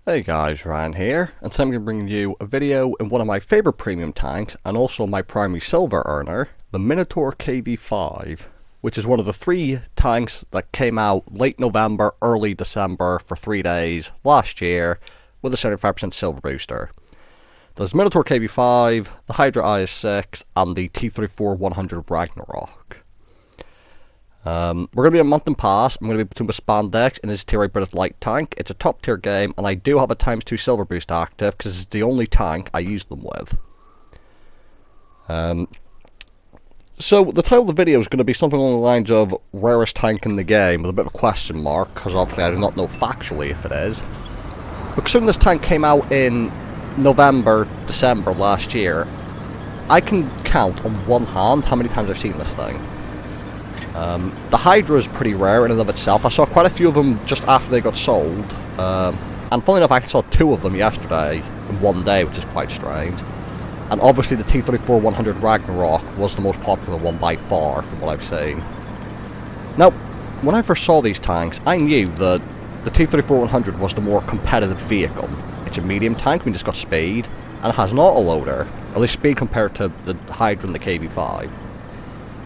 Hey guys, Ryan here, and today I'm going to bring you a video in one of my favourite premium tanks, and also my primary silver earner, the Minotaur KV5, which is one of the 3 tanks that came out late November, early December for 3 days last year, with a 75% silver booster. There's Minotaur KV5, the Hydra IS-6, and the T-34-100 Ragnarok. We're going to be a month and pass. I'm going to be between with Spandex in his tier 8 British light tank. It's a top tier game, and I do have a ×2 silver boost active because it's the only tank I use them with. So the title of the video is going to be something along the lines of rarest tank in the game, with a bit of a question mark, because obviously I do not know factually if it is. But considering this tank came out in November, December last year, I can count on one hand how many times I've seen this thing. The Hydra is pretty rare in and of itself. I saw quite a few of them just after they got sold, and funnily enough I actually saw 2 of them yesterday in one day, which is quite strange. And obviously the T-34-100 Ragnarok was the most popular one by far from what I've seen. Now, when I first saw these tanks, I knew that the T-34-100 was the more competitive vehicle. It's a medium tank, I mean it's got speed, and it has an autoloader, at least speed compared to the Hydra and the KV5.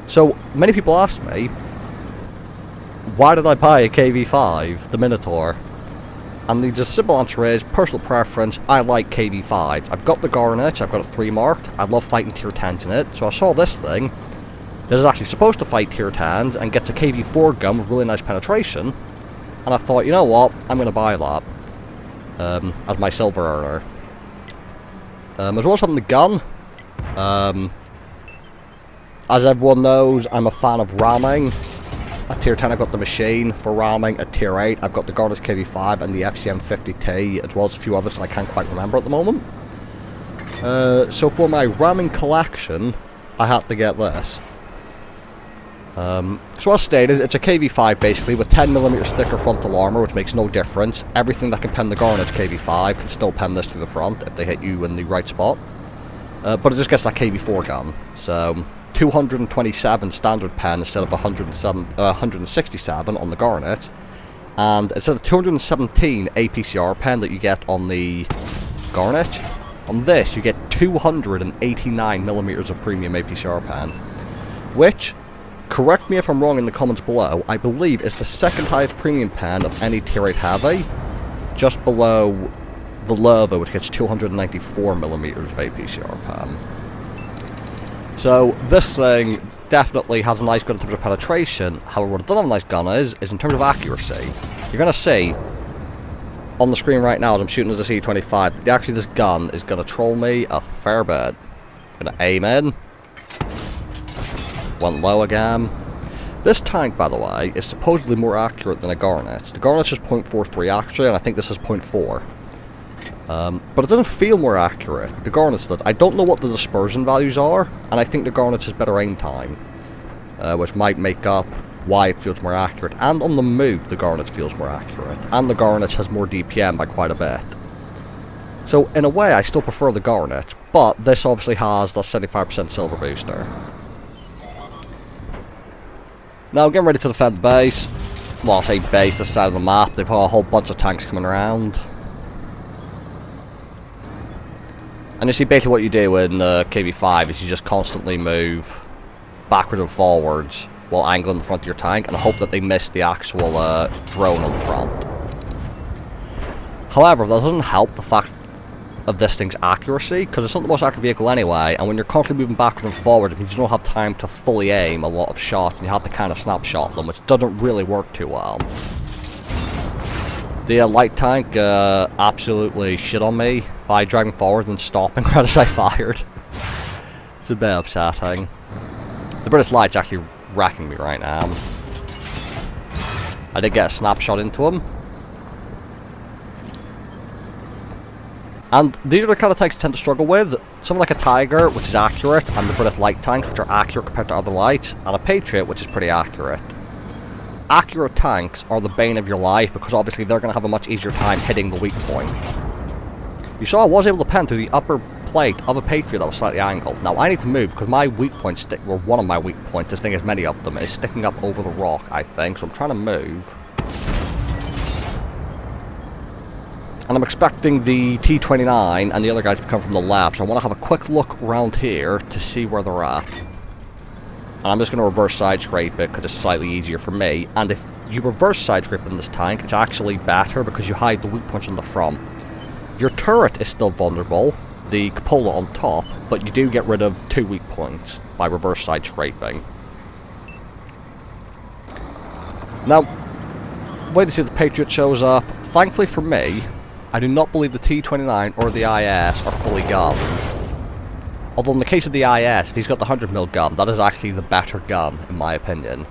So, many people ask me, why did I buy a KV5, the Minotaur? And the just simple answer is, personal preference, I like KV5. I've got the Garnet, I've got it 3 marked, I love fighting tier 10s in it, so I saw this thing that is actually supposed to fight tier 10s and gets a KV4 gun with really nice penetration, and I thought, you know what, I'm going to buy that as my silver earner. As well as having the gun, as everyone knows, I'm a fan of ramming. At tier 10 I've got the machine for ramming. At tier 8 I've got the Garnet KV5 and the FCM50T, as well as a few others that I can't quite remember at the moment. So for my ramming collection, I had to get this. So as stated, it's a KV5 basically, with 10mm thicker frontal armor, which makes no difference. Everything that can pen the Garnet's KV5 can still pen this to the front if they hit you in the right spot. But it just gets that KV4 gun, so 227 standard pen instead of 167 on the Garnet, and instead of 217 APCR pen that you get on the Garnet, on this you get 289mm of premium APCR pen, which, correct me if I'm wrong in the comments below, I believe is the 2nd highest premium pen of any tier 8 heavy, just below the Lova, which gets 294mm of APCR pen. So this thing definitely has a nice gun in terms of penetration. However, what it doesn't have a nice gun is in terms of accuracy. You're going to see on the screen right now as I'm shooting as a C25 that actually this gun is going to troll me a fair bit. I'm going to aim in. Went low again. This tank, by the way, is supposedly more accurate than a Garnet. The Garnet's just 0.43 actually, and I think this is 0.4. But it doesn't feel more accurate. The Garnet's does. I don't know what the dispersion values are, and I think the Garnet's has better aim time, which might make up why it feels more accurate. And on the move, the Garnet feels more accurate, and the Garnet has more DPM by quite a bit. So in a way, I still prefer the Garnet, but this obviously has the 75% silver booster. Now, getting ready to defend the base. Well, I'll say base, this side of the map. They've got a whole bunch of tanks coming around. And you see basically what you do in KV5 is you just constantly move backwards and forwards while angling the front of your tank and hope that they miss the actual drone on the front. However, that doesn't help the fact of this thing's accuracy, because it's not the most accurate vehicle anyway, and when you're constantly moving backwards and forwards, it means you don't have time to fully aim a lot of shots, and you have to kind of snapshot them, which doesn't really work too well. The light tank absolutely shit on me by driving forward and stopping right as I fired. It's a bit upsetting. The British light's actually wrecking me right now. I did get a snapshot into him. And these are the kind of tanks I tend to struggle with. Something like a Tiger, which is accurate, and the British light tanks, which are accurate compared to other lights, and a Patriot, which is pretty accurate. Accurate tanks are the bane of your life, because obviously they're going to have a much easier time hitting the weak point. You saw I was able to pen through the upper plate of a Patriot that was slightly angled. Now I need to move, because my weak points well, one of my weak points, this thing has many of them, is sticking up over the rock, I think, so I'm trying to move. And I'm expecting the T-29 and the other guys to come from the left, so I want to have a quick look around here to see where they're at. And I'm just going to reverse side scrape it because it's slightly easier for me. And if you reverse side scrape in this tank, it's actually better because you hide the weak points on the front. Your turret is still vulnerable, the cupola on top, but you do get rid of 2 weak points by reverse side scraping. Now, wait to see if the Patriot shows up. Thankfully for me, I do not believe the T-29 or the IS are fully gummed. Although in the case of the IS, if he's got the 100mm gun, that is actually the better gun, in my opinion.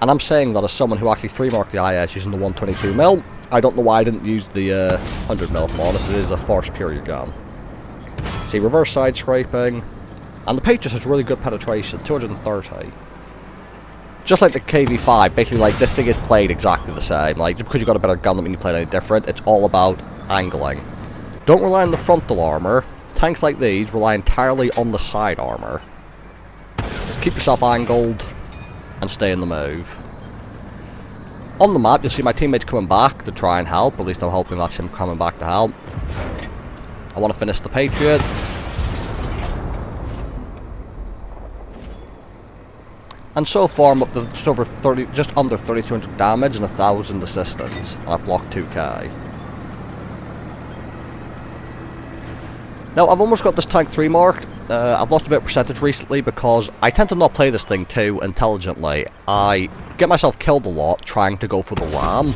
And I'm saying that as someone who actually 3-marked the IS using the 122mm, I don't know why I didn't use the 100mm, for honest. It is a far superior gun. See, reverse side scraping. And the Patriot has really good penetration, 230. Just like the KV5, basically like this thing is played exactly the same. Like, just because you got a better gun doesn't mean you play it any different. It's all about angling. Don't rely on the frontal armor. Tanks like these rely entirely on the side armor. Just keep yourself angled and stay in the move. On the map, you'll see my teammates coming back to try and help. At least I'm hoping that's him coming back to help. I want to finish the Patriot. And so far I'm up to just under 3,200 damage and 1,000 assistance. And I've blocked 2k. Now I've almost got this tank 3 marked. I've lost a bit of percentage recently because I tend to not play this thing too intelligently. I get myself killed a lot trying to go for the ram.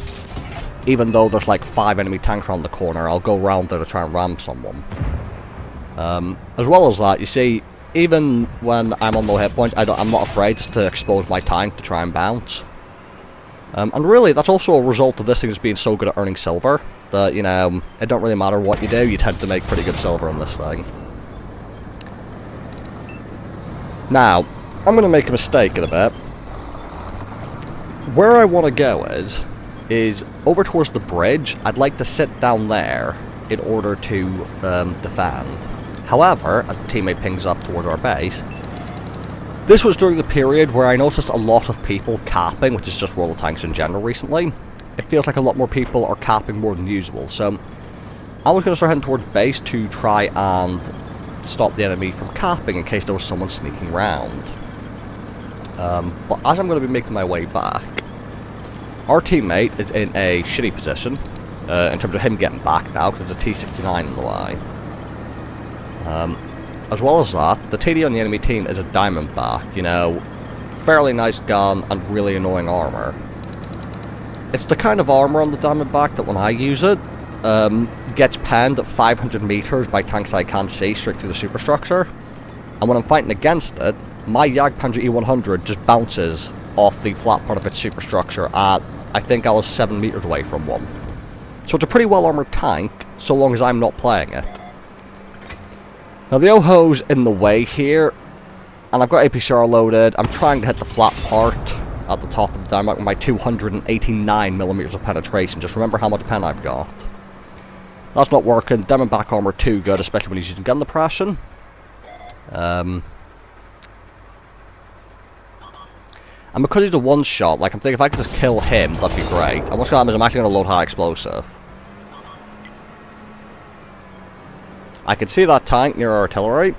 Even though there's like 5 enemy tanks around the corner, I'll go around there to try and ram someone. As well as that, you see, even when I'm on low hit point, I'm not afraid just to expose my tank to try and bounce. And really, that's also a result of this thing just being so good at earning silver, that, you know, it don't really matter what you do, you tend to make pretty good silver on this thing. Now, I'm going to make a mistake in a bit. Where I want to go is over towards the bridge. I'd like to sit down there in order to defend. However, as the teammate pings up towards our base, this was during the period where I noticed a lot of people capping, which is just World of Tanks in general recently. It feels like a lot more people are capping more than usual, so I was going to start heading towards base to try and stop the enemy from capping in case there was someone sneaking around. But as I'm going to be making my way back, our teammate is in a shitty position in terms of him getting back now because there's a T-69 in the way. As well as that, the TD on the enemy team is a Diamondback, you know, fairly nice gun and really annoying armor. It's the kind of armor on the Diamondback that when I use it, gets penned at 500 meters by tanks I can't see straight through the superstructure. And when I'm fighting against it, my Jagdpanzer E100 just bounces off the flat part of its superstructure at, I think I was 7 meters away from one. So it's a pretty well armored tank, so long as I'm not playing it. Now the Oho's in the way here, and I've got APCR loaded. I'm trying to hit the flat part at the top of the Diamondback with my 289mm of penetration. Just remember how much pen I've got. That's not working. Diamondback armor too good, especially when he's using gun depression. And because he's a one-shot, like I'm thinking if I could just kill him, that'd be great. And what's going to happen is I'm actually going to load high explosive. I can see that tank near our artillery,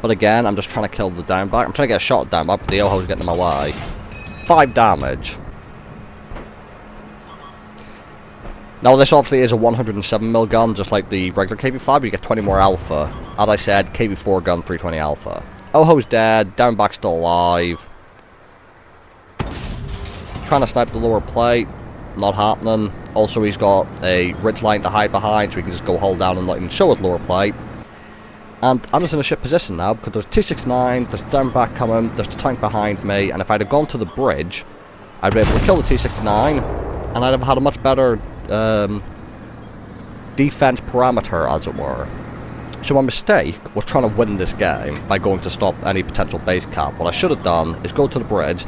but again, I'm just trying to kill the Diamondback. I'm trying to get a shot at Diamondback, but the Oho's getting in my way. 5 damage. Now this obviously is a 107mm gun, just like the regular KV5, but you get 20 more alpha. As I said, KV4 gun, 320 alpha. Oho's dead, Diamondback's still alive. Trying to snipe the lower plate, not happening. Also, he's got a ridge line to hide behind, so he can just go hold down and not even show his lower plate. And I'm just in a shit position now, because there's T-69, there's Diamondback coming, there's the tank behind me, and if I'd have gone to the bridge, I'd be able to kill the T-69, and I'd have had a much better defense parameter, as it were. So my mistake was trying to win this game by going to stop any potential base cap. What I should have done is go to the bridge,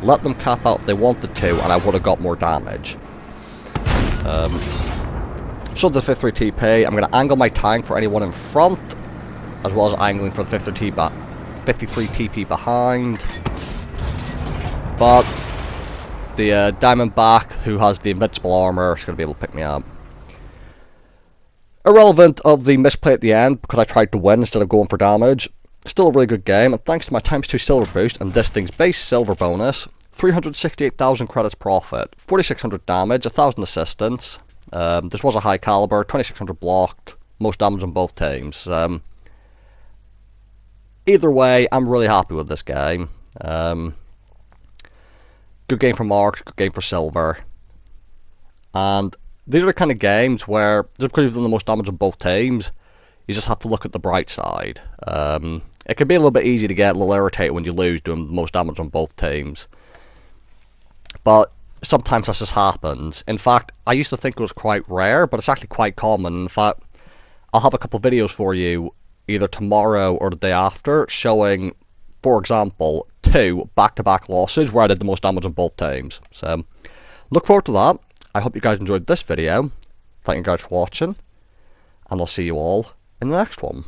let them cap out if they wanted to, and I would have got more damage. So the 53 TP, I'm going to angle my tank for anyone in front, as well as angling for the 53 TP behind. But the Diamondback, who has the invincible armor, is going to be able to pick me up. Irrelevant of the misplay at the end, because I tried to win instead of going for damage. Still a really good game, and thanks to my ×2 silver boost and this thing's base silver bonus, 368,000 credits profit, 4,600 damage, 1,000 assistance. This was a high caliber, 2,600 blocked, most damage on both teams. Either way, I'm really happy with this game. Good game for Marks, good game for Silver. And these are the kind of games where, just because you've done the most damage on both teams, you just have to look at the bright side. It can be a little bit easy to get a little irritated when you lose doing the most damage on both teams. But sometimes that just happens. In fact, I used to think it was quite rare, but it's actually quite common. In fact, I'll have a couple of videos for you either tomorrow or the day after showing, for example, 2 back-to-back losses where I did the most damage on both teams. So, look forward to that. I hope you guys enjoyed this video. Thank you guys for watching, and I'll see you all in the next one.